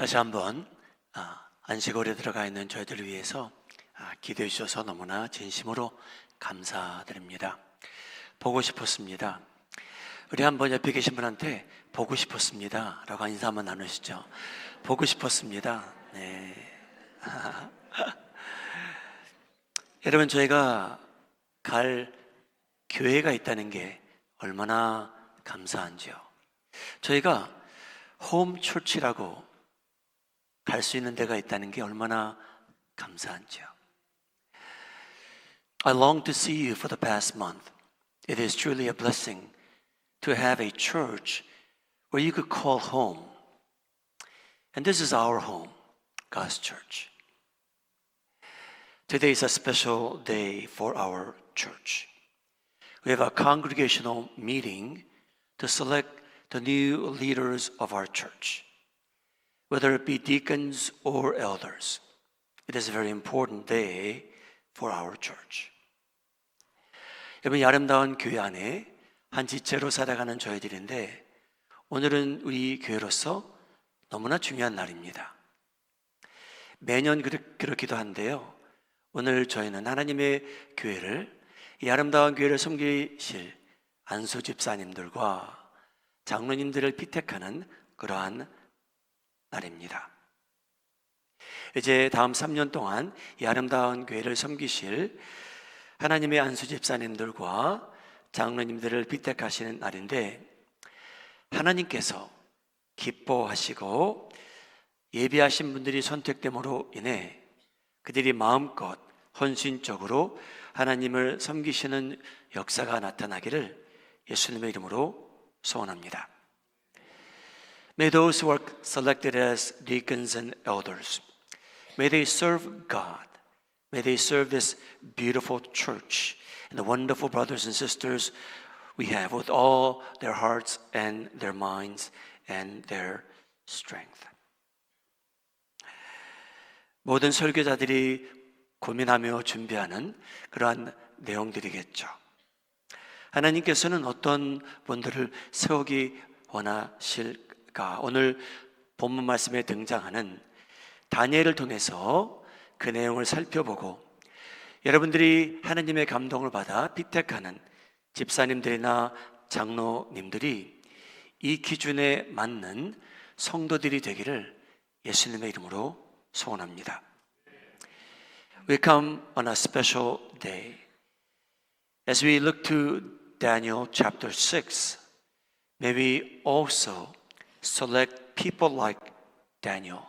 다시 한번 안식월에 들어가 있는 저희들을 위해서 기도해 주셔서 너무나 진심으로 감사드립니다. 보고 싶었습니다. 우리 한번 옆에 계신 분한테 보고 싶었습니다 라고 인사 한번 나누시죠. 보고 싶었습니다. 네. 여러분, 저희가 갈 교회가 있다는 게 얼마나 감사한지요. 저희가 홈 처치라고 갈 수 있는 데가 있다는 게 얼마나 감사한지요. I long to see you for the past month. It is truly a blessing to have a church where you could call home. And this is our home, God's church. Today is a special day for our church. We have a congregational meeting to select the new leaders of our church, whether it be deacons or elders. It is a very important day for our church. 여러분, 이 아름다운 교회 안에 한 지체로 살아가는 저희들인데 오늘은 우리 교회로서 너무나 중요한 날입니다. 매년 그렇기도 한데요. 오늘 저희는 하나님의 교회를, 이 아름다운 교회를 섬기실 안수 집사님들과 장로님들을 피택하는 그러한 날입니다. 이제 다음 3년 동안 이 아름다운 교회를 섬기실 하나님의 안수 집사님들과 장로님들을 피택하시는 날인데, 하나님께서 기뻐하시고 예비하신 분들이 선택됨으로 인해 그들이 마음껏 헌신적으로 하나님을 섬기시는 역사가 나타나기를 예수님의 이름으로 소원합니다. May those who are selected as deacons and elders, may they serve God. May they serve this beautiful church and the wonderful brothers and sisters we have with all their hearts and their minds and their strength. 모든 설교자들이 고민하며 준비하는 그러한 내용들이겠죠. 하나님께서는 어떤 분들을 세우기 원하실까? 오늘 본문 말씀에 등장하는 다니엘을 통해서 그 내용을 살펴보고, 여러분들이 하나님의 감동을 받아 피택하는 집사님들이나 장로님들이 이 기준에 맞는 성도들이 되기를 예수님의 이름으로 소원합니다. We come on a special day. As we look to Daniel chapter 6, may we also select people like Daniel,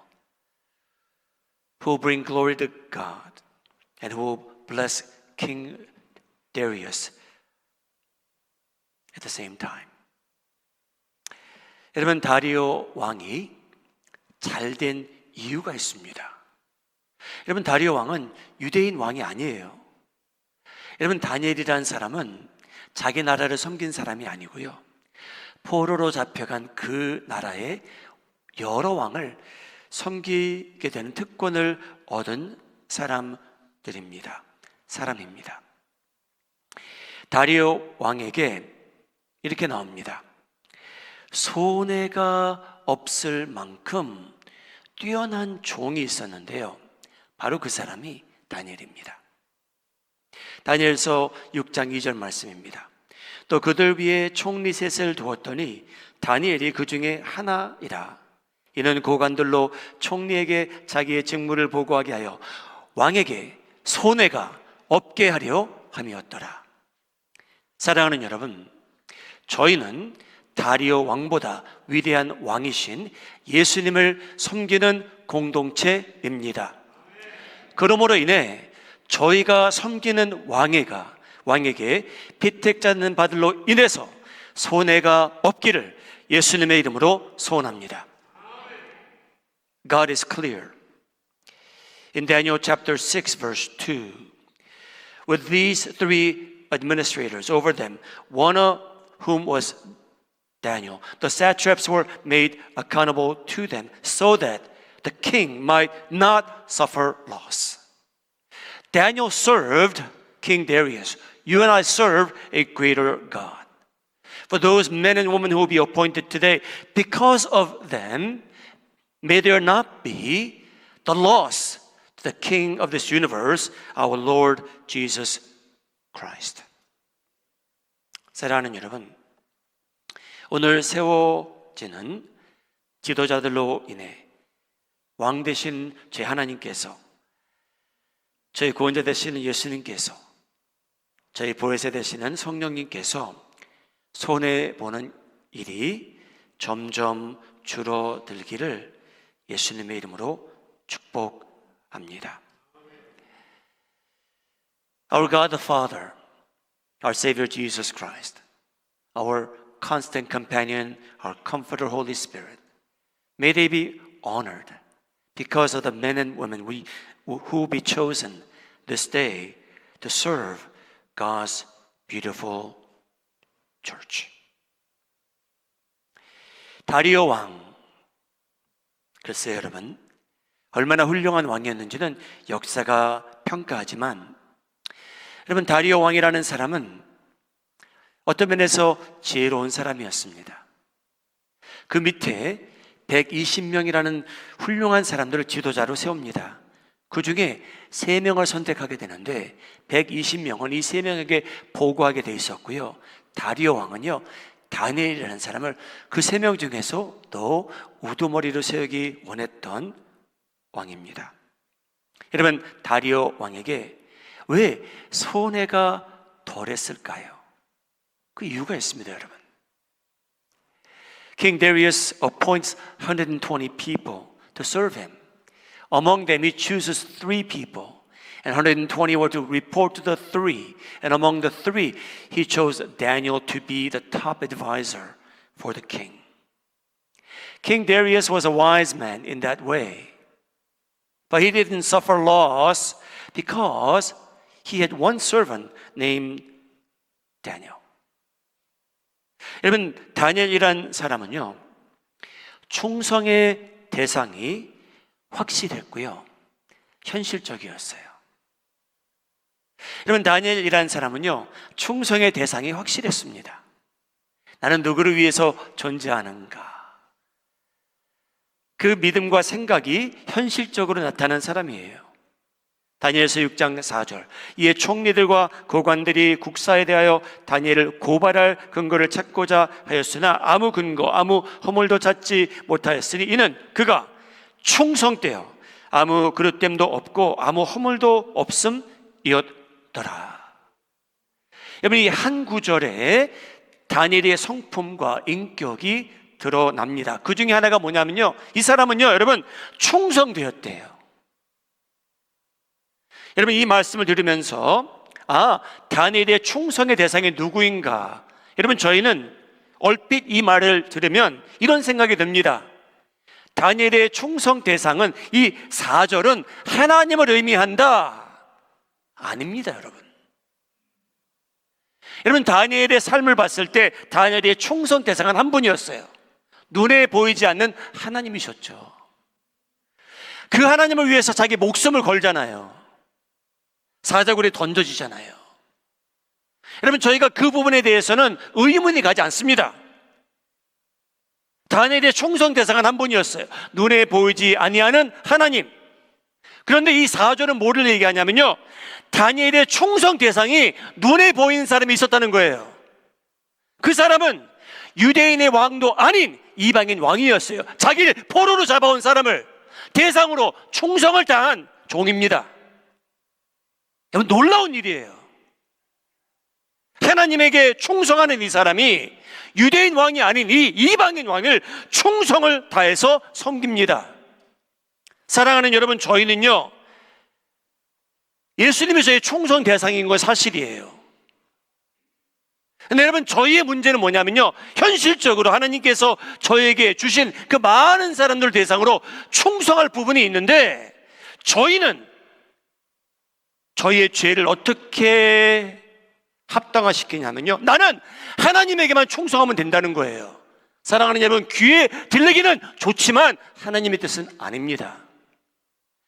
who will bring glory to God and who will bless King Darius at the same time. 여러분, 다리오 왕이 잘된 이유가 있습니다. 여러분, 다리오 왕은 유대인 왕이 아니에요. 여러분, 다니엘이라는 사람은 자기 나라를 섬긴 사람이 아니고요, 포로로 잡혀간 그 나라의 여러 왕을 섬기게 되는 특권을 얻은 사람입니다. 다리오 왕에게 이렇게 나옵니다. 손해가 없을 만큼 뛰어난 종이 있었는데요, 바로 그 사람이 다니엘입니다. 다니엘서 6장 2절 말씀입니다. 또 그들 위에 총리 셋을 두었더니 다니엘이 그 중에 하나이라. 이는 고관들로 총리에게 자기의 직무를 보고하게 하여 왕에게 손해가 없게 하려 함이었더라. 사랑하는 여러분, 저희는 다리오 왕보다 위대한 왕이신 예수님을 섬기는 공동체입니다. 그러므로 인해 저희가 섬기는 왕에게 피택자는 받을로 인해서 손해가 없기를 예수님의 이름으로 소원합니다. God is clear. In Daniel chapter 6 verse 2, with these three administrators over them, one of whom was Daniel, the satraps were made accountable to them so that the king might not suffer loss. Daniel served King Darius. You and I serve a greater God. For those men and women who will be appointed today, because of them, May there not be the loss to the King of this universe, our Lord Jesus Christ. 사랑하는 여러분, 오늘 세워지는 지도자들로 인해 왕 되신 제 하나님께서, 저희 구원자 되시는 예수님께서, 저희 보혜사 되시는 성령님께서 손해보는 일이 점점 줄어들기를 예수님의 이름으로 축복합니다. Our God the Father, our Savior Jesus Christ, our constant companion, our comforter, Holy Spirit, may they be honored because of the men and women who be chosen this day to serve God's beautiful church. 다리오 왕, 글쎄요 여러분, 얼마나 훌륭한 왕이었는지는 역사가 평가하지만, 여러분 다리오 왕이라는 사람은 어떤 면에서 지혜로운 사람이었습니다. 그 밑에 120명이라는 훌륭한 사람들을 지도자로 세웁니다. 그 중에 3명을 선택하게 되는데 120명은 이 3명에게 보고하게 돼 있었고요. 다리오 왕은요, 다니엘이라는 사람을 그 3명 중에서 더 우두머리로 세우기 원했던 왕입니다. 여러분, 다리오 왕에게 왜 손해가 덜했을까요? 그 이유가 있습니다, 여러분. King Darius appoints 120 people to serve him. Among them he chooses 3 people, and 120 were to report to the 3. And among the 3, he chose Daniel to be the top advisor for the king. King Darius was a wise man in that way, but he didn't suffer loss because he had one servant named Daniel. 여러분, 다니엘이란 사람은요, 충성의 대상이 확실했고요, 현실적이었어요. 여러분, 다니엘이란 사람은요, 충성의 대상이 확실했습니다. 나는 누구를 위해서 존재하는가? 그 믿음과 생각이 현실적으로 나타난 사람이에요. 다니엘서 6장 4절, 이에 총리들과 고관들이 국사에 대하여 다니엘을 고발할 근거를 찾고자 하였으나 아무 근거, 아무 허물도 찾지 못하였으니 이는 그가 충성되어 아무 그릇됨도 없고 아무 허물도 없음이었더라. 여러분, 이 한 구절에 다니엘의 성품과 인격이 드러납니다. 그 중에 하나가 뭐냐면요, 이 사람은요, 여러분, 충성되었대요. 여러분, 이 말씀을 들으면서 다니엘의 충성의 대상이 누구인가? 여러분, 저희는 얼핏 이 말을 들으면 이런 생각이 듭니다. 다니엘의 충성 대상은 이 4절은 하나님을 의미한다. 아닙니다, 여러분. 여러분, 다니엘의 삶을 봤을 때 다니엘의 충성 대상은 한 분이었어요. 눈에 보이지 않는 하나님이셨죠. 그 하나님을 위해서 자기 목숨을 걸잖아요. 사자굴에 던져지잖아요. 여러분, 저희가 그 부분에 대해서는 의문이 가지 않습니다. 다니엘의 충성 대상은 한 분이었어요. 눈에 보이지 아니하는 하나님. 그런데 이 4절은 뭐를 얘기하냐면요, 다니엘의 충성 대상이 눈에 보이는 사람이 있었다는 거예요. 그 사람은 유대인의 왕도 아닌 이방인 왕이었어요. 자기를 포로로 잡아온 사람을 대상으로 충성을 다한 종입니다. 여러분, 놀라운 일이에요. 하나님에게 충성하는 이 사람이 유대인 왕이 아닌 이 이방인 왕을 충성을 다해서 섬깁니다. 사랑하는 여러분, 저희는요, 예수님이 저의 충성 대상인 건 사실이에요. 근데 여러분, 저희의 문제는 뭐냐면요, 현실적으로 하나님께서 저에게 주신 그 많은 사람들 대상으로 충성할 부분이 있는데, 저희는 저희의 죄를 어떻게 합당화시키냐면요, 나는 하나님에게만 충성하면 된다는 거예요. 사랑하는 여러분, 귀에 들리기는 좋지만 하나님의 뜻은 아닙니다.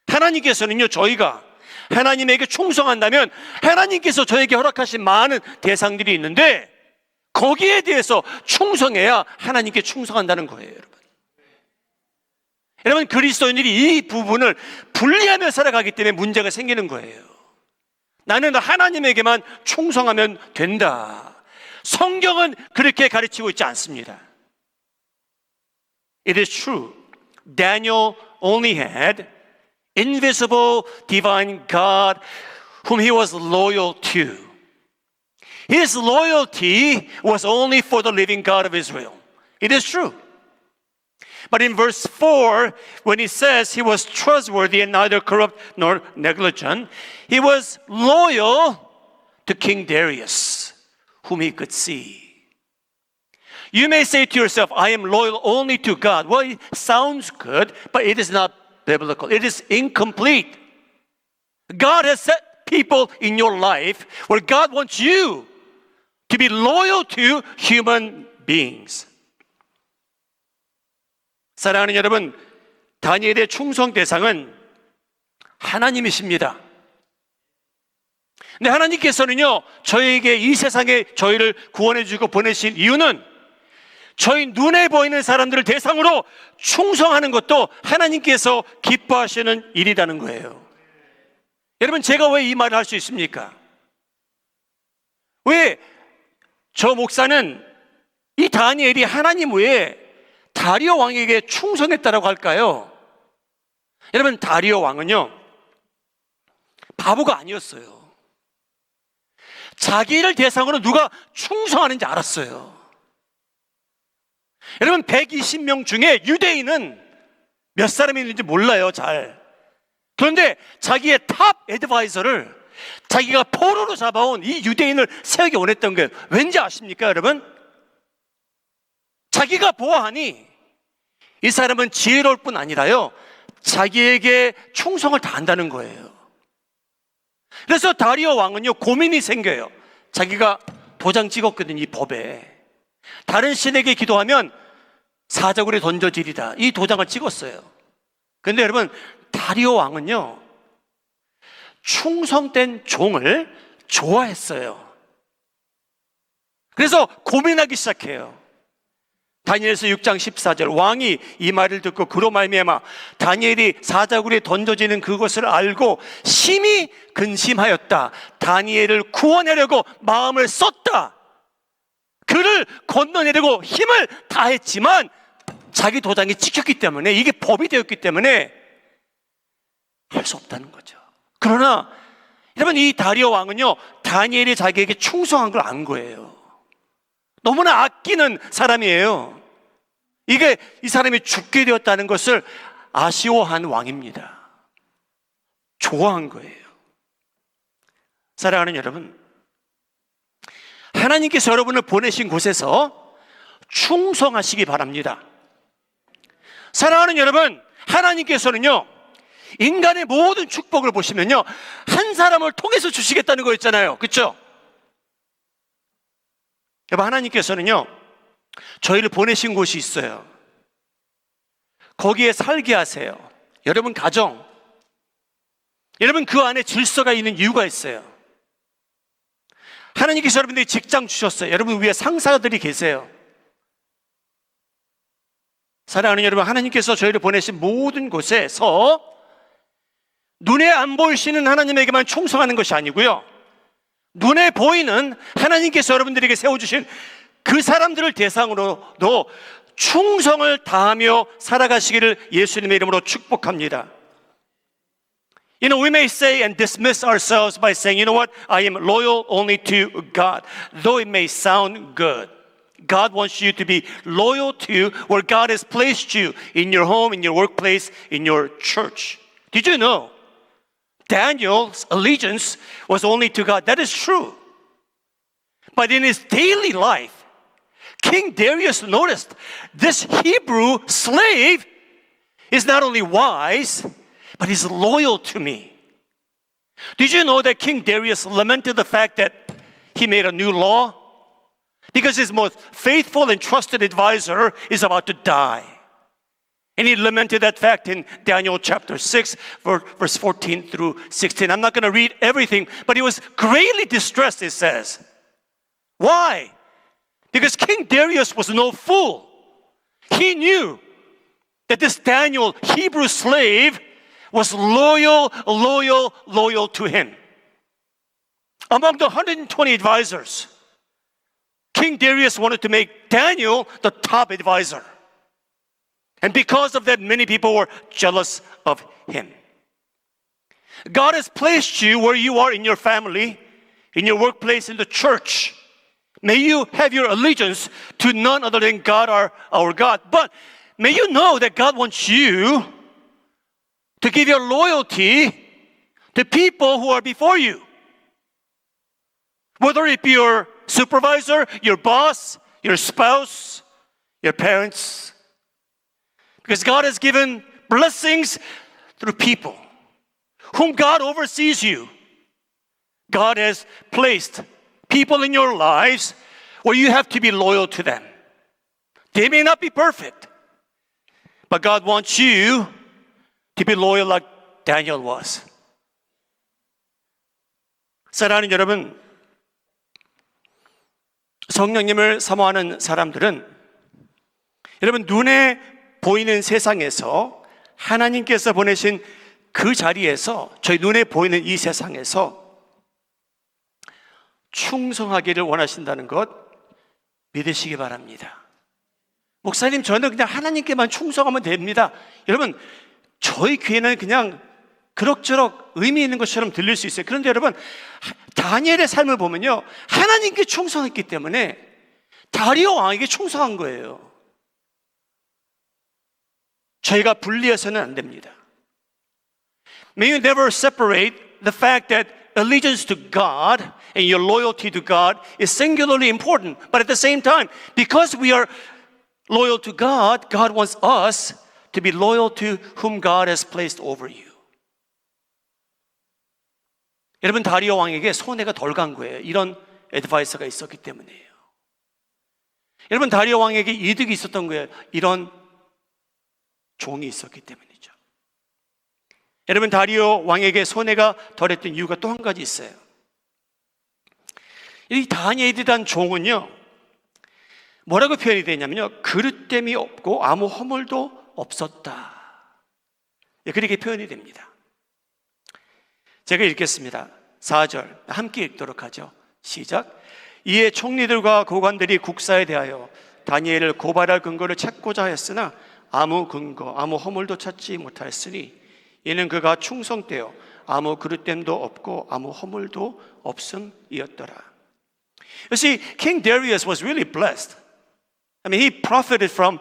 하나님께서는요, 저희가 하나님에게 충성한다면 하나님께서 저에게 허락하신 많은 대상들이 있는데 거기에 대해서 충성해야 하나님께 충성한다는 거예요, 여러분. 여러분, 그리스도인들이 이 부분을 분리하며 살아가기 때문에 문제가 생기는 거예요. 나는 하나님에게만 충성하면 된다. 성경은 그렇게 가르치고 있지 않습니다. It is true. Daniel only had invisible divine God whom he was loyal to. His loyalty was only for the living God of Israel. It is true. But in verse 4, when he says he was trustworthy and neither corrupt nor negligent, he was loyal to King Darius, whom he could see. You may say to yourself, I am loyal only to God. Well, it sounds good, but it is not biblical. It is incomplete. God has set people in your life where God wants you to be loyal to human beings. 사랑하는 여러분, 다니엘의 충성 대상은 하나님이십니다. 근데 하나님께서는요, 저희에게 이 세상에 저희를 구원해 주고 보내신 이유는 저희 눈에 보이는 사람들을 대상으로 충성하는 것도 하나님께서 기뻐하시는 일이라는 거예요. 여러분, 제가 왜 이 말을 할 수 있습니까? 왜 저 목사는 이 다니엘이 하나님 외에 다리오 왕에게 충성했다라고 할까요? 여러분, 다리오 왕은요, 바보가 아니었어요. 자기를 대상으로 누가 충성하는지 알았어요. 여러분, 120명 중에 유대인은 몇 사람이 있는지 몰라요, 잘. 그런데 자기의 탑 애드바이저를 자기가 포로로 잡아온 이 유대인을 세우기 원했던 거예요. 왠지 아십니까, 여러분? 자기가 보아하니 이 사람은 지혜로울 뿐 아니라요, 자기에게 충성을 다한다는 거예요. 그래서 다리오 왕은요, 고민이 생겨요. 자기가 도장 찍었거든요, 이 법에. 다른 신에게 기도하면 사자굴에 던져지리다, 이 도장을 찍었어요. 그런데 여러분, 다리오 왕은요, 충성된 종을 좋아했어요. 그래서 고민하기 시작해요. 다니엘서 6장 14절, 왕이 이 말을 듣고 그로 말미암아 다니엘이 사자굴에 던져지는 그것을 알고 심히 근심하였다. 다니엘을 구원하려고 마음을 썼다. 그를 건너내려고 힘을 다했지만 자기 도장이 찍혔기 때문에, 이게 법이 되었기 때문에 할 수 없다는 거죠. 그러나 여러분, 이 다리오 왕은요, 다니엘이 자기에게 충성한 걸 안 거예요. 너무나 아끼는 사람이에요. 이게 이 사람이 죽게 되었다는 것을 아쉬워한 왕입니다. 좋아한 거예요. 사랑하는 여러분, 하나님께서 여러분을 보내신 곳에서 충성하시기 바랍니다. 사랑하는 여러분, 하나님께서는요, 인간의 모든 축복을 보시면요, 한 사람을 통해서 주시겠다는 거 있잖아요. 그렇죠? 여러분, 하나님께서는요, 저희를 보내신 곳이 있어요. 거기에 살게 하세요. 여러분 가정, 여러분 그 안에 질서가 있는 이유가 있어요. 하나님께서 여러분들이 직장 주셨어요. 여러분 위에 상사들이 계세요. 사랑하는 여러분, 하나님께서 저희를 보내신 모든 곳에서 눈에 안 보이시는 하나님에게만 충성하는 것이 아니고요, 눈에 보이는 하나님께서 여러분들에게 세워주신 그 사람들을 대상으로도 충성을 다하며 살아가시기를 예수님의 이름으로 축복합니다. You know, we may say and dismiss ourselves by saying, you know what, I am loyal only to God. Though it may sound good, God wants you to be loyal to where God has placed you in your home, in your workplace, in your church. Did you know Daniel's allegiance was only to God? That is true. But in his daily life, King Darius noticed this Hebrew slave is not only wise, but he's loyal to me. Did you know that King Darius lamented the fact that he made a new law? Because his most faithful and trusted advisor is about to die. And he lamented that fact in Daniel chapter 6, verse 14 through 16. I'm not going to read everything, but he was greatly distressed, it says. Why? Because King Darius was no fool. He knew that this Daniel, Hebrew slave, was loyal to him. Among the 120 advisors, King Darius wanted to make Daniel the top advisor. And because of that, many people were jealous of him. God has placed you where you are in your family, in your workplace, in the church. May you have your allegiance to none other than God, our God. But may you know that God wants you to give your loyalty to people who are before you. Whether it be your supervisor, your boss, your spouse, your parents. Because God has given blessings through people whom God oversees you. God has placed people in your lives where you have to be loyal to them. They may not be perfect, but God wants you to be loyal like Daniel was. 사랑하는 여러분, 성령님을 사모하는 사람들은 여러분 눈에 보이는 세상에서 하나님께서 보내신 그 자리에서 저희 눈에 보이는 이 세상에서 충성하기를 원하신다는 것 믿으시기 바랍니다. 목사님, 저는 그냥 하나님께만 충성하면 됩니다. 여러분, 저희 귀에는 그냥 그럭저럭 의미 있는 것처럼 들릴 수 있어요. 그런데 여러분, 다니엘의 삶을 보면요, 하나님께 충성했기 때문에 다리오 왕에게 충성한 거예요. 저희가 분리해서는 안 됩니다. May you never separate the fact that allegiance to God and your loyalty to God is singularly important. But at the same time, because we are loyal to God, God wants us to be loyal to whom God has placed over you. 여러분, 다리오 왕에게 손해가 덜 간 거예요. 이런 애드바이서가 있었기 때문이에요. 여러분, 다리오 왕에게 이득이 있었던 거예요. 이런 종이 있었기 때문이죠. 여러분, 다리오 왕에게 손해가 덜했던 이유가 또 한 가지 있어요. 이 다니엘이라는 종은요, 뭐라고 표현이 되냐면요, 그릇됨이 없고 아무 허물도 없었다. 그렇게 표현이 됩니다. 제가 읽겠습니다. 4절 함께 읽도록 하죠. 시작. 이에 총리들과 고관들이 국사에 대하여 다니엘을 고발할 근거를 찾고자 했으나 아무 근거, 아무 허물도 찾지 못하였으니 이는 그가 충성되어 아무 그릇됨도 없고 아무 허물도 없음이었더라. You see, King Darius was really blessed. I mean, he profited from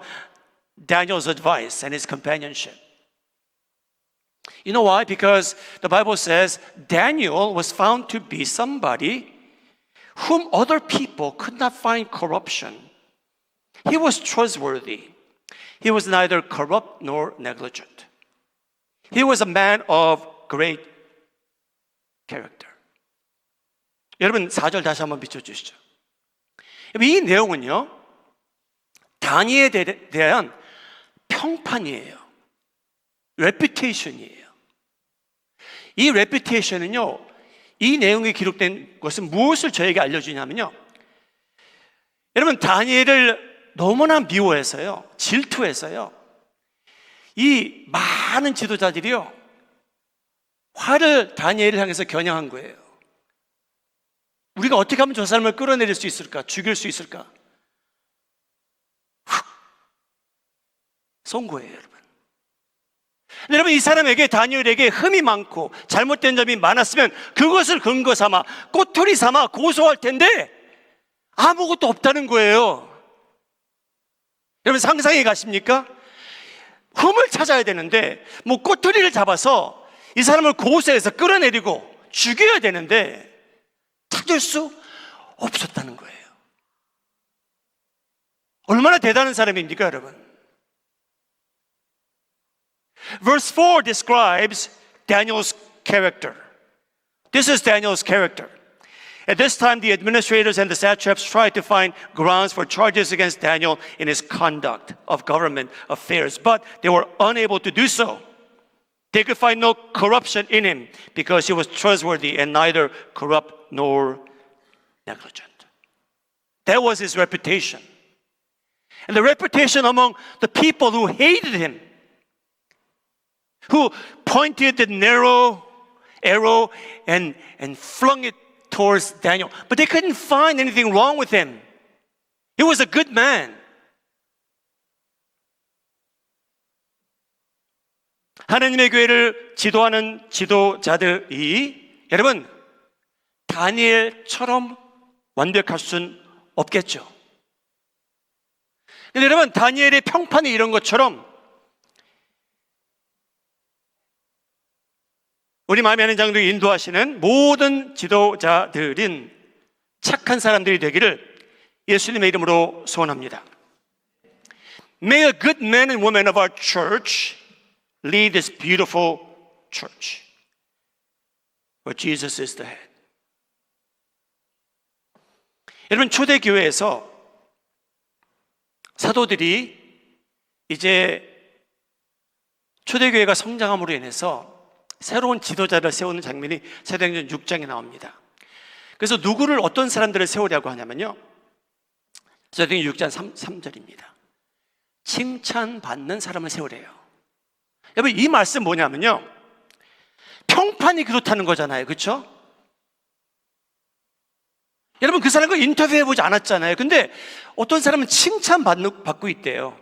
Daniel's advice and his companionship. You know why? Because the Bible says Daniel was found to be somebody whom other people could not find corruption. He was trustworthy. He was neither corrupt nor negligent. He was a man of great character. 여러분, 4절 다시 한번 비춰주시죠. 이 내용은요, 다니엘에 대한 평판이에요. reputation이에요. 이 reputation은요, 이 내용이 기록된 것은 무엇을 저에게 알려주냐면요, 여러분, 다니엘을 너무나 미워해서요, 질투해서요, 이 많은 지도자들이요, 화를 다니엘을 향해서 겨냥한 거예요. 우리가 어떻게 하면 저 사람을 끌어내릴 수 있을까? 죽일 수 있을까? 쏜 거예요, 여러분. 여러분, 이 사람에게, 다니엘에게 흠이 많고 잘못된 점이 많았으면 그것을 근거 삼아, 꼬투리 삼아 고소할 텐데 아무것도 없다는 거예요. 여러분, 상상해 가십니까? 흠을 찾아야 되는데 뭐 꼬투리를 잡아서 이 사람을 고소해서 끌어내리고 죽여야 되는데 찾을 수 없었다는 거예요. 얼마나 대단한 사람입니까, 여러분? Verse 4 describes Daniel's character. This is Daniel's character. At this time, the administrators and the satraps tried to find grounds for charges against Daniel in his conduct of government affairs, but they were unable to do so. They could find no corruption in him because he was trustworthy and neither corrupt nor negligent. That was his reputation. And the reputation among the people who hated him who pointed the narrow arrow and flung it towards Daniel. But they couldn't find anything wrong with him. He was a good man. 하나님의 교회를 지도하는 지도자들이 여러분 다니엘처럼 완벽할 수는 없겠죠. 근데 여러분 다니엘의 평판이 이런 것처럼 우리 마음에 하는 장로를 인도하시는 모든 지도자들인 착한 사람들이 되기를 예수님의 이름으로 소원합니다. May a good man and woman of our church lead this beautiful church where Jesus is the head. 여러분 초대교회에서 사도들이 이제 초대교회가 성장함으로 인해서 새로운 지도자를 세우는 장면이 사도행전 6장에 나옵니다. 그래서 누구를 어떤 사람들을 세우려고 하냐면요, 사도행전 6장 3절입니다. 칭찬받는 사람을 세우래요. 여러분 이 말씀 뭐냐면요, 평판이 그렇다는 거잖아요. 그렇죠? 여러분 그 사람과 인터뷰해보지 않았잖아요. 근데 어떤 사람은 칭찬받고 있대요.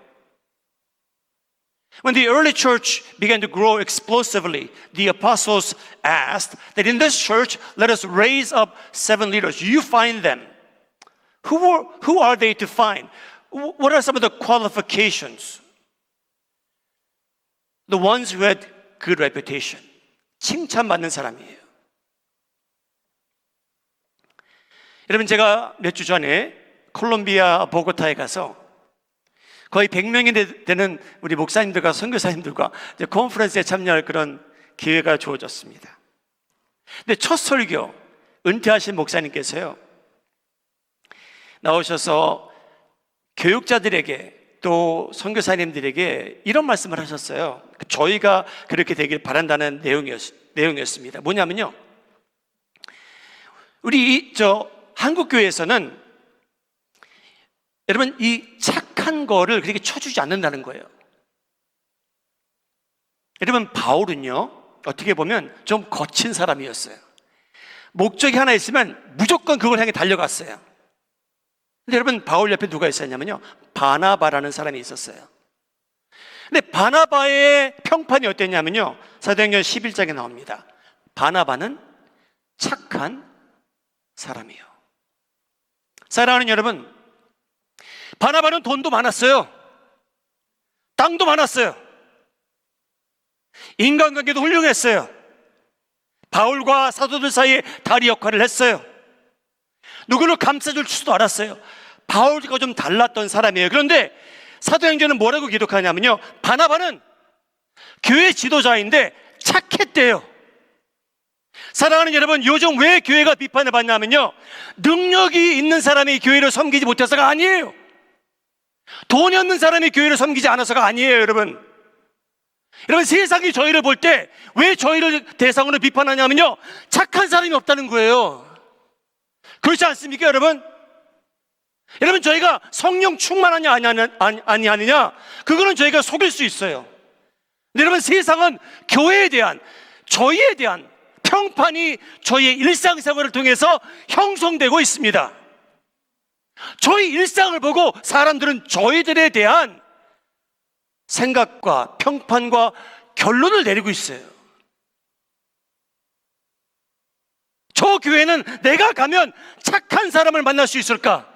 When the early church began to grow explosively, the apostles asked that in this church, let us raise up 7 leaders. You find them. Who are they to find? What are some of the qualifications? The ones who had good reputation. 칭찬받는 사람이에요. 여러분 제가 몇 주 전에 콜롬비아 보고타에 가서 거의 100명이 되는 우리 목사님들과 선교사님들과 컨퍼런스에 참여할 그런 기회가 주어졌습니다. 근데 첫 설교 은퇴하신 목사님께서요 나오셔서 교육자들에게 또 선교사님들에게 이런 말씀을 하셨어요. 저희가 그렇게 되길 바란다는 내용이었습니다. 뭐냐면요, 우리 한국교회에서는 여러분 이 착한 거를 그렇게 쳐주지 않는다는 거예요. 여러분 바울은요 어떻게 보면 좀 거친 사람이었어요. 목적이 하나 있으면 무조건 그걸 향해 달려갔어요. 근데 여러분 바울 옆에 누가 있었냐면요, 바나바라는 사람이 있었어요. 근데 바나바의 평판이 어땠냐면요, 사도행전 11장에 나옵니다. 바나바는 착한 사람이에요. 사랑하는 여러분, 바나바는 돈도 많았어요. 땅도 많았어요. 인간관계도 훌륭했어요. 바울과 사도들 사이에 다리 역할을 했어요. 누구를 감싸줄 줄도 알았어요. 바울과 좀 달랐던 사람이에요. 그런데 사도행전은 뭐라고 기록하냐면요, 바나바는 교회 지도자인데 착했대요. 사랑하는 여러분, 요즘 왜 교회가 비판을 받냐면요, 능력이 있는 사람이 교회를 섬기지 못해서가 아니에요. 돈이 없는 사람이 교회를 섬기지 않아서가 아니에요. 여러분 세상이 저희를 볼 때 왜 저희를 대상으로 비판하냐면요, 착한 사람이 없다는 거예요. 그렇지 않습니까 여러분? 여러분 저희가 성령 충만하냐 아니냐 그거는 저희가 속일 수 있어요. 근데 여러분 세상은 교회에 대한, 저희에 대한 평판이 저희의 일상생활을 통해서 형성되고 있습니다. 저희 일상을 보고 사람들은 저희들에 대한 생각과 평판과 결론을 내리고 있어요. 저 교회는 내가 가면 착한 사람을 만날 수 있을까?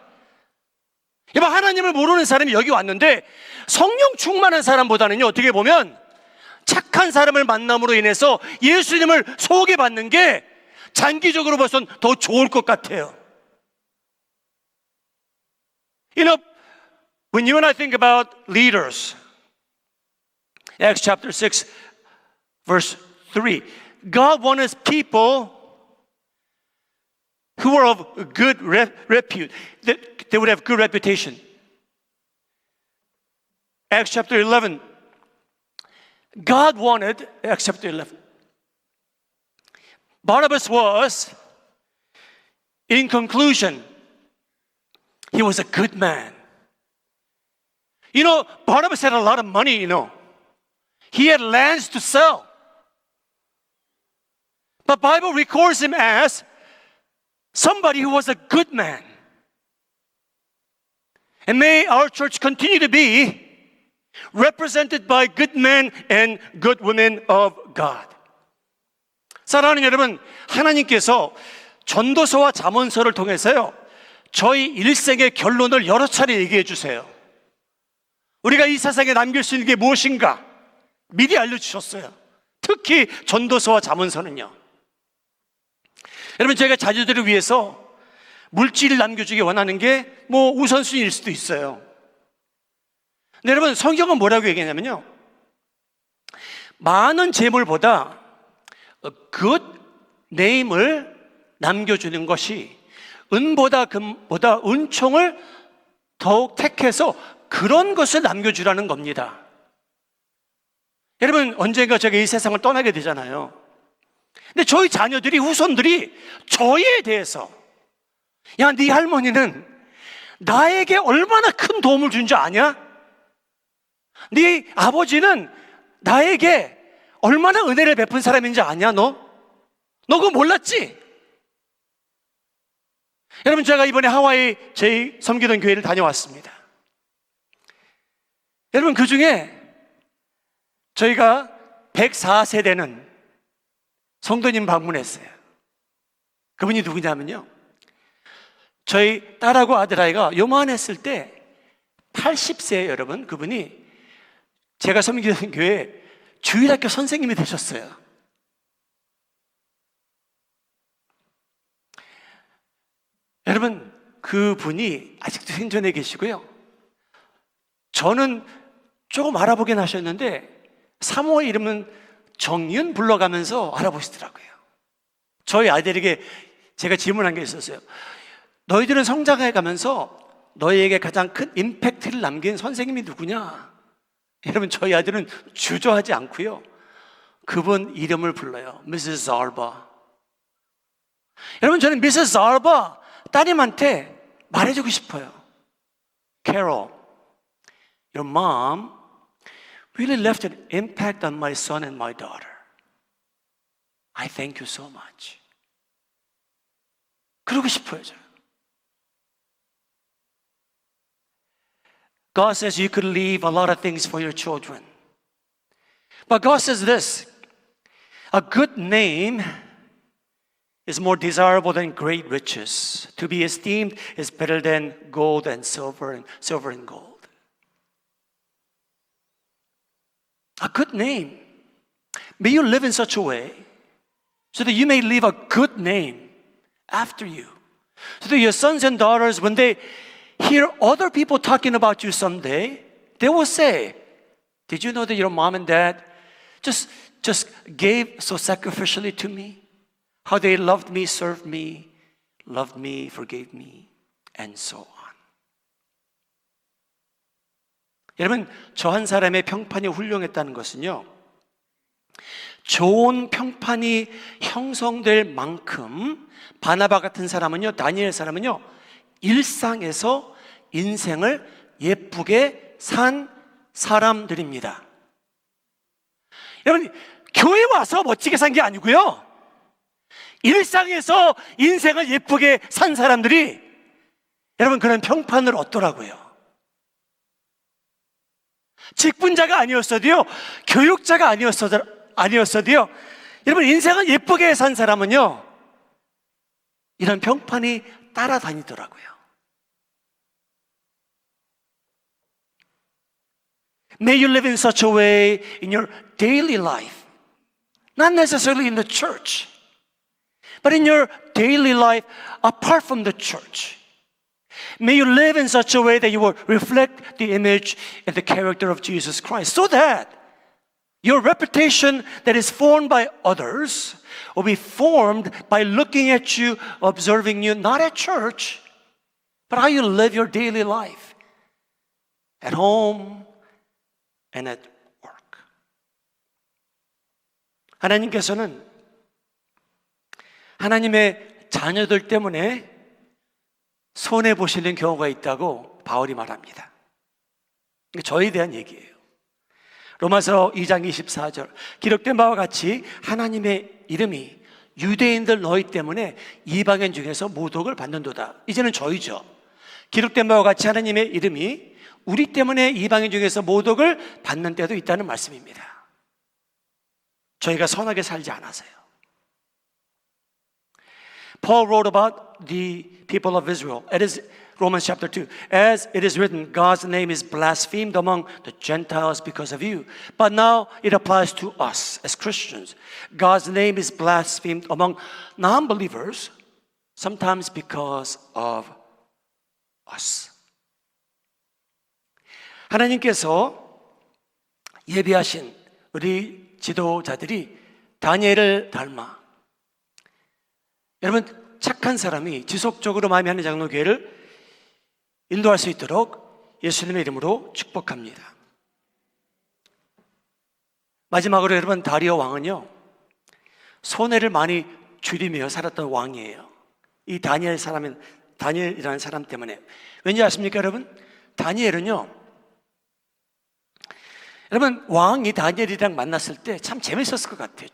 여러분 하나님을 모르는 사람이 여기 왔는데 성령 충만한 사람보다는요, 어떻게 보면 착한 사람을 만남으로 인해서 예수님을 소개받는 게 장기적으로 봐선 더 좋을 것 같아요. You know, when you and I think about leaders, Acts chapter 6, verse 3, God wanted people who were of good repute, that they would have good reputation. Acts chapter 11, God wanted, Acts chapter 11, Barnabas was, in conclusion, he was a good man. You know, Barnabas had a lot of money, you know. He had lands to sell. But Bible records him as somebody who was a good man. And may our church continue to be represented by good men and good women of God. 사랑하는 여러분, 하나님께서 전도서와 잠언서를 통해서요, 저희 일생의 결론을 여러 차례 얘기해 주세요. 우리가 이 세상에 남길 수 있는 게 무엇인가 미리 알려주셨어요. 특히 전도서와 잠언서는요. 여러분, 제가 자녀들을 위해서 물질을 남겨주기 원하는 게 뭐 우선순위일 수도 있어요. 근데 여러분, 성경은 뭐라고 얘기하냐면요, 많은 재물보다 good name을 남겨주는 것이 은보다 금보다 은총을 더욱 택해서 그런 것을 남겨주라는 겁니다. 여러분, 언젠가 제가 이 세상을 떠나게 되잖아요. 근데 저희 자녀들이, 후손들이 저희에 대해서, 야, 네 할머니는 나에게 얼마나 큰 도움을 준 줄 아냐? 네 아버지는 나에게 얼마나 은혜를 베푼 사람인지 아냐? 너 그거 몰랐지? 여러분, 제가 이번에 하와이 저희 섬기던 교회를 다녀왔습니다. 여러분, 그 중에 저희가 104세대는 성도님 방문했어요. 그분이 누구냐면요, 저희 딸하고 아들아이가 요만했을 때 80세예요. 여러분, 그분이 제가 섬기던 교회 주일학교 선생님이 되셨어요. 여러분, 그분이 아직도 생존해 계시고요, 저는 조금 알아보긴 하셨는데 사모 이름은 정윤 불러가면서 알아보시더라고요. 저희 아이들에게 제가 질문한 게 있었어요. 너희들은 성장해 가면서 너희에게 가장 큰 임팩트를 남긴 선생님이 누구냐? 여러분, 저희 아들은 주저하지 않고요, 그분 이름을 불러요. Mrs. Arba. 여러분, 저는 Mrs. Arba 따님한테 말해주고 싶어요. Carol, your mom really left an impact on my son and my daughter. I thank you so much. 그러고 싶어요, 저는. God says you could leave a lot of things for your children. But God says this, a good name is more desirable than great riches. To be esteemed is better than gold and silver and gold. A good name. May you live in such a way so that you may leave a good name after you. So that your sons and daughters, when they hear other people talking about you someday, they will say, did you know that your mom and dad just gave so sacrificially to me? How they loved me, served me, loved me, forgave me, and so on. 여러분, 저 한 사람의 평판이 훌륭했다는 것은요, 좋은 평판이 형성될 만큼 바나바 같은 사람은요, 다니엘 사람은요, 일상에서 인생을 예쁘게 산 사람들입니다. 여러분, 교회 와서 멋지게 산 게 아니고요, 일상에서 인생을 예쁘게 산 사람들이 여러분 그런 평판을 얻더라고요. 직분자가 아니었어도요, 교육자가 아니었어도요, 여러분 인생을 예쁘게 산 사람은요, 이런 평판이 따라다니더라고요. May you live in such a way in your daily life, not necessarily in the church, but in your daily life apart from the church. May you live in such a way that you will reflect the image and the character of Jesus Christ, so that your reputation that is formed by others will be formed by looking at you, observing you, not at church, but how you live your daily life at home and at work. 하나님께서는 하나님의 자녀들 때문에 손해보시는 경우가 있다고 바울이 말합니다. 저에 대한 얘기예요. 로마서 2장 24절 기록된 바와 같이 하나님의 이름이 유대인들 너희 때문에 이방인 중에서 모독을 받는도다. 이제는 저희죠. 기록된 바와 같이 하나님의 이름이 우리 때문에 이방인 중에서 모독을 받는 때도 있다는 말씀입니다. 저희가 선하게 살지 않아서요. Paul wrote about the people of Israel. It is Romans chapter 2. As it is written, God's name is blasphemed among the Gentiles because of you. But now it applies to us as Christians. God's name is blasphemed among non-believers, sometimes because of us. 하나님께서 예비하신 우리 지도자들이 다니엘을 닮아 여러분 착한 사람이 지속적으로 마음에 하는 장로교회를 인도할 수 있도록 예수님의 이름으로 축복합니다. 마지막으로 여러분 다리오 왕은요 손해를 많이 줄이며 살았던 왕이에요. 이 다니엘이라는 사람 때문에. 왠지 아십니까 여러분? 다니엘은요 여러분 왕이 다니엘이랑 만났을 때 참 재밌었을 것 같아요.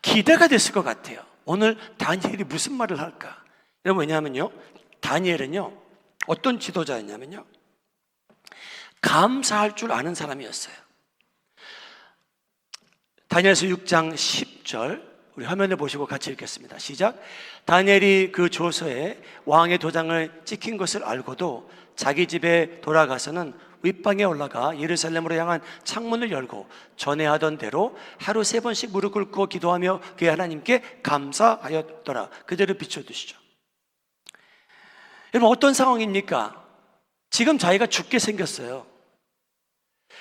기대가 됐을 것 같아요. 오늘 다니엘이 무슨 말을 할까? 여러분 왜냐하면요 다니엘은요 어떤 지도자였냐면요 감사할 줄 아는 사람이었어요. 다니엘서 6장 10절 우리 화면에 보시고 같이 읽겠습니다. 시작. 다니엘이 그 조서에 왕의 도장을 찍힌 것을 알고도 자기 집에 돌아가서는 윗방에 올라가 예루살렘으로 향한 창문을 열고 전에 하던 대로 하루 3번씩 무릎 꿇고 기도하며 그의 하나님께 감사하였더라. 그대로 비춰두시죠. 여러분 어떤 상황입니까? 지금 자기가 죽게 생겼어요.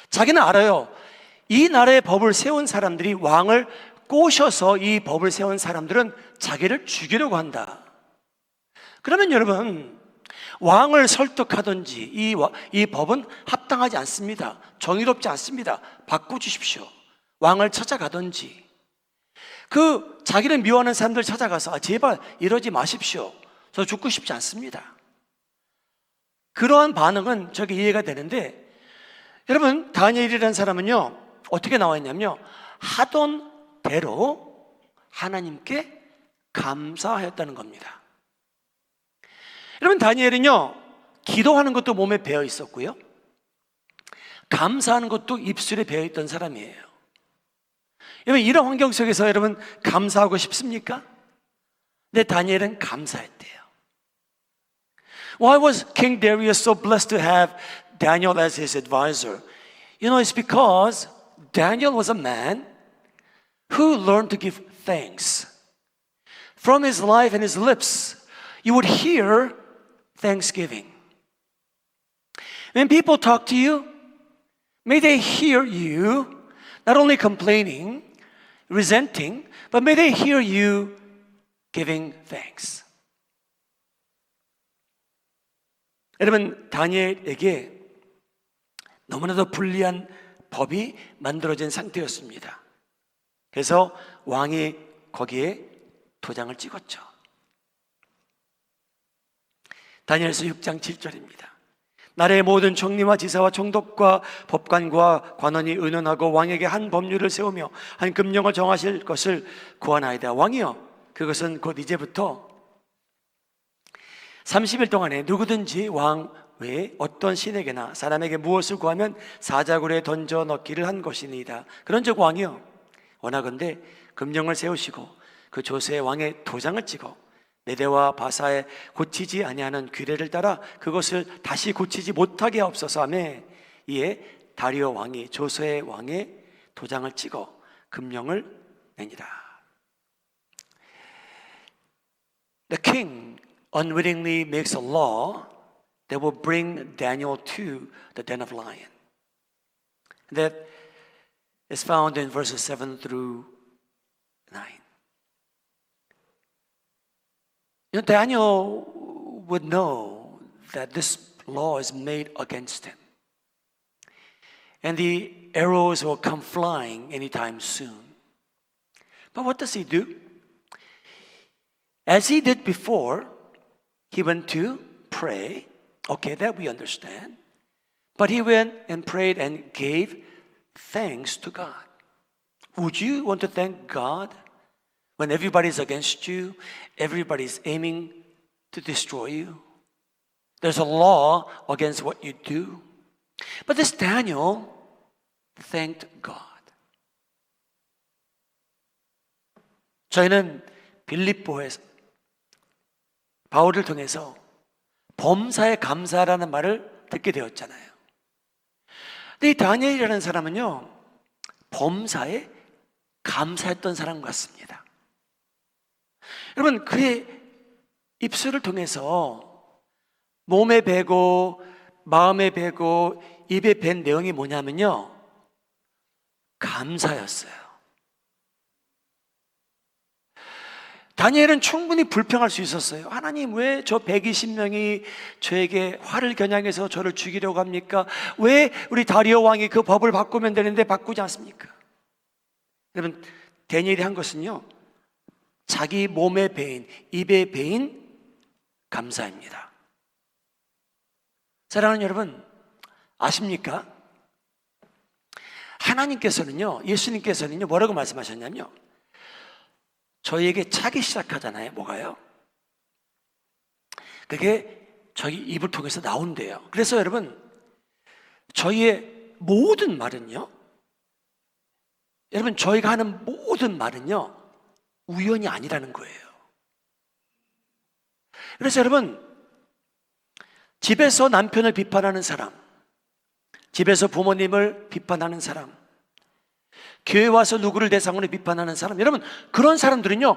자기는 알아요. 이 나라의 법을 세운 사람들이 왕을 꼬셔서 이 법을 세운 사람들은 자기를 죽이려고 한다. 그러면 여러분 왕을 설득하든지 이 법은 합당하지 않습니다. 정의롭지 않습니다. 바꿔주십시오. 왕을 찾아가든지 그 자기를 미워하는 사람들 찾아가서 제발 이러지 마십시오. 저 죽고 싶지 않습니다. 그러한 반응은 저게 이해가 되는데 여러분 다니엘이라는 사람은요 어떻게 나와 있냐면요 하던 대로 하나님께 감사하였다는 겁니다. 여러분 다니엘은요 기도하는 것도 몸에 배어 있었고요 감사하는 것도 입술에 배어 있던 사람이에요. 여러분 이런 환경 속에서 여러분 감사하고 싶습니까? 근데 다니엘은 감사했대요. Why was King Darius so blessed to have Daniel as his advisor? You know, it's because Daniel was a man who learned to give thanks. From his life and his lips, you would hear thanksgiving. When people talk to you, may they hear you not only complaining, resenting, but may they hear you giving thanks. 여러분 다니엘에게 너무나도 불리한 법이 만들어진 상태였습니다. 그래서 왕이 거기에 도장을 찍었죠. 다니엘서 6장 7절입니다. 나라의 모든 총리와 지사와 총독과 법관과 관원이 의논하고 왕에게 한 법률을 세우며 한 금령을 정하실 것을 구하나이다. 왕이여 그것은 곧 이제부터 30일 동안에 누구든지 왕 외에 어떤 신에게나 사람에게 무엇을 구하면 사자굴에 던져 넣기를 한 것이니이다. 그런즉 왕이여 원하건대 금령을 세우시고 그 조서에 왕의 도장을 찍어 메대와 바사에 고치지 아니하는 규례를 따라 그것을 다시 고치지 못하게 하옵소서 하매 이에 다리오 왕이 조서의 왕의 도장을 찍어 금령을 내니라. The king unwittingly makes a law that will bring Daniel to the den of lion. That is found in verses 7 through 9. You know, Daniel would know that this law is made against him. And the arrows will come flying anytime soon. But what does he do? As he did before, he went to pray. Okay, that we understand. But he went and prayed and gave thanks to God. Would you want to thank God when everybody's against you, everybody's aiming to destroy you? There's a law against what you do. But this Daniel thanked God. 저희는 빌립보에서 바울을 통해서 범사에 감사라는 말을 듣게 되었잖아요. 근데 이 다니엘이라는 사람은요, 범사에 감사했던 사람 같습니다. 여러분, 그의 입술을 통해서 몸에 배고 마음에 배고 입에 밴 내용이 뭐냐면요, 감사였어요. 다니엘은 충분히 불평할 수 있었어요. 하나님, 왜 저 120명이 저에게 화를 겨냥해서 저를 죽이려고 합니까? 왜 우리 다리오 왕이 그 법을 바꾸면 되는데 바꾸지 않습니까? 여러분, 다니엘이 한 것은요, 자기 몸에 배인, 입에 배인 감사입니다. 사랑하는 여러분, 아십니까? 하나님께서는요, 예수님께서는요, 뭐라고 말씀하셨냐면요, 저희에게 차기 시작하잖아요. 뭐가요? 그게 저희 입을 통해서 나온대요. 그래서 여러분, 저희의 모든 말은요, 여러분, 저희가 하는 모든 말은요, 우연이 아니라는 거예요. 그래서 여러분, 집에서 남편을 비판하는 사람, 집에서 부모님을 비판하는 사람, 교회 와서 누구를 대상으로 비판하는 사람, 여러분, 그런 사람들은요,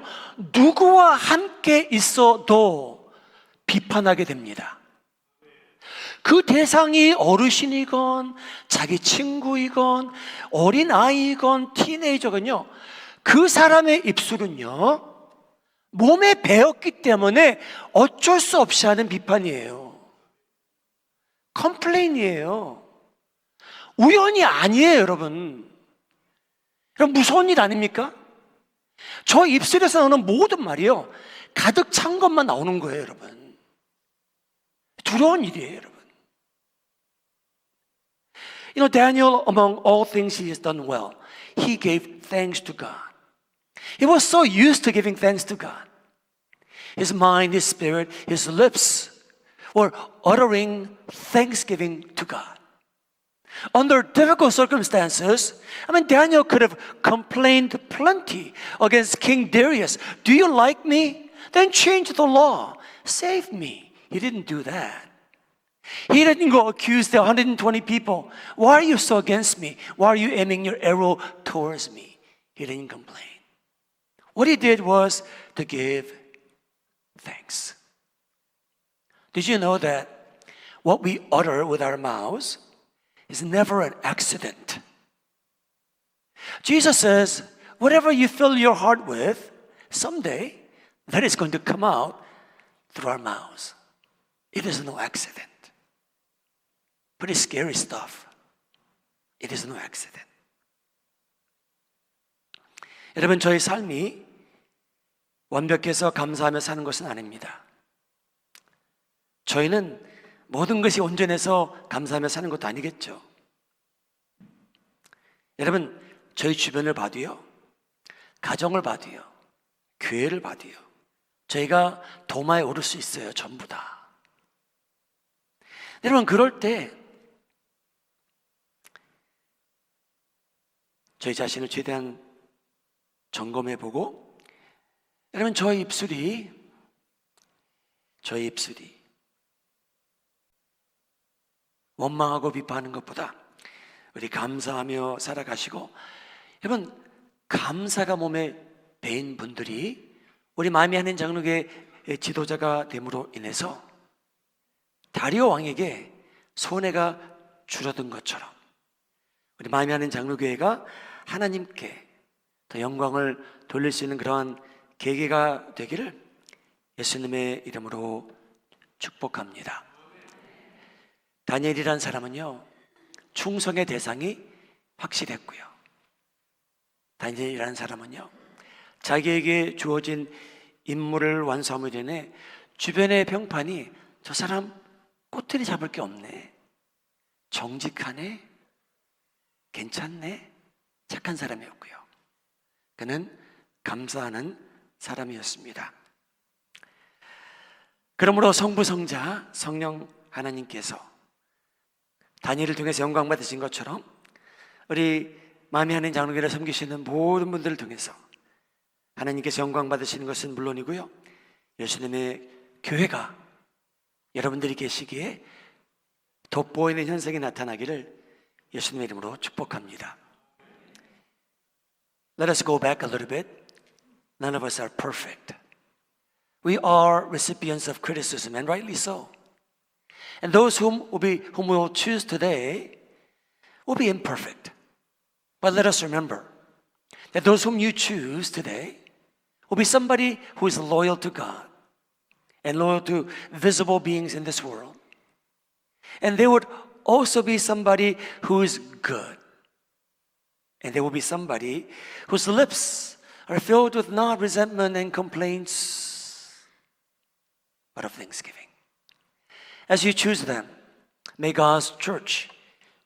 누구와 함께 있어도 비판하게 됩니다. 그 대상이 어르신이건 자기 친구이건 어린아이건 티네이저건요, 그 사람의 입술은요, 몸에 배었기 때문에 어쩔 수 없이 하는 비판이에요. 컴플레인이에요. 우연이 아니에요, 여러분. 여러분, 무서운 일 아닙니까? 저 입술에서 나오는 모든 말이요, 가득 찬 것만 나오는 거예요, 여러분. 두려운 일이에요, 여러분. You know, Daniel, among all things he has done well, he gave thanks to God. He was so used to giving thanks to God. His mind, his spirit, his lips were uttering thanksgiving to God. Under difficult circumstances, Daniel could have complained plenty against King Darius. Do you like me? Then change the law. Save me. He didn't do that. He didn't go accuse the 120 people. Why are you so against me? Why are you aiming your arrow towards me? He didn't complain. What he did was to give thanks. Did you know that what we utter with our mouths is never an accident? Jesus says, whatever you fill your heart with, someday that is going to come out through our mouths. It is no accident. Pretty scary stuff. It is no accident. 여러분, 저희 삶이 완벽해서 감사하며 사는 것은 아닙니다. 저희는 모든 것이 온전해서 감사하며 사는 것도 아니겠죠. 여러분, 저희 주변을 봐도요, 가정을 봐도요, 교회를 봐도요, 저희가 도마에 오를 수 있어요, 전부 다. 여러분, 그럴 때 저희 자신을 최대한 점검해보고, 여러분, 저희 입술이 원망하고 비판하는 것보다 우리 감사하며 살아가시고, 여러분, 감사가 몸에 배인 분들이 우리 마음이 하는 장로교의 지도자가 됨으로 인해서 다리오 왕에게 손해가 줄어든 것처럼 우리 마음이 하는 장로교회가 하나님께 더 영광을 돌릴 수 있는 그러한 계기가 되기를 예수님의 이름으로 축복합니다. 다니엘이라는 사람은요, 충성의 대상이 확실했고요. 다니엘이라는 사람은요, 자기에게 주어진 임무를 완수함으로 인해 주변의 평판이 저 사람 꼬투리 잡을 게 없네, 정직하네, 괜찮네, 착한 사람이었고요. 그는 감사하는 사람이었습니다. 그러므로 성부, 성자, 성령 하나님께서 다니엘을 통해서 영광 받으신 것처럼 우리 마음에 하는 장로교를 섬기시는 모든 분들을 통해서 하나님께서 영광 받으시는 것은 물론이고요, 예수님의 교회가 여러분들이 계시기에 돋보이는 현상이 나타나기를 예수님의 이름으로 축복합니다. Let us go back a little bit. None of us are perfect. We are recipients of criticism, and rightly so. And those whom we will choose today will be imperfect. But let us remember that those whom you choose today will be somebody who is loyal to God and loyal to visible beings in this world. And they would also be somebody who is good. And there will be somebody whose lips are filled with not resentment and complaints, but of thanksgiving. As you choose them, may God's church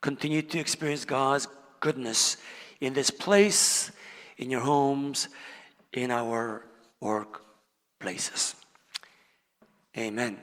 continue to experience God's goodness in this place, in your homes, in our workplaces. Amen.